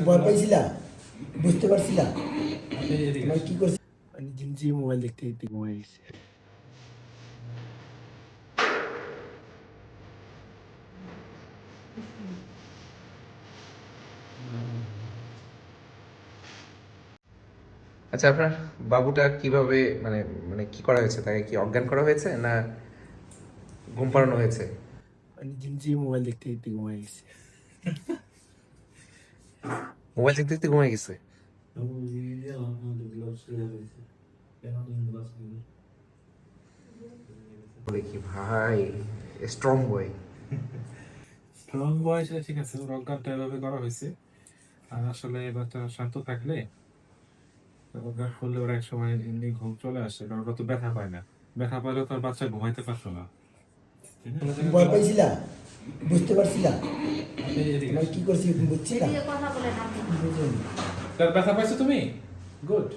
ভয় পাইছিলা? বুঝতে পারছিলা? মানে কি করছি? মানে জিনজি মোবাইল দেখতে দেখতে ঘুমাই গেছে। আচ্ছা, আপনার বাবুটা কিভাবে মানে মানে কি করা হয়েছে? তাকে কি অজ্ঞান করা হয়েছে না ঘুম পাড়ানো হয়েছে? মানে জিনজি মোবাইল দেখতে দেখতে ঘুমাই গেছে। মোবাইল দেখতে দেখতে ঘুমায় গেছে। বলে কি ভাই, স্ট্রং বয়। স্ট্রং বয়সে ঠিক আছে, ওর অজ্ঞানটা এভাবে করা হয়েছে। আর আসলে বাচ্চা শান্ত থাকলে, অজ্ঞান করলে ওরা এক সময় এমনি ঘুম চলে আসে, কারণ ওরা তো ব্যথা পায় না। ব্যথা পাইলে তো আর বাচ্চা ঘুমাইতে পারতো না। ঠিক আছে? ভয় পাইছিলা? বুঝতে পারছিলা? এদিকে মানে আসো। কি করছি বুঝছিলা? এদিকে কথা বলেন আপনি। বুঝুন। তার ব্যথা পাইছো তুমি? গুড।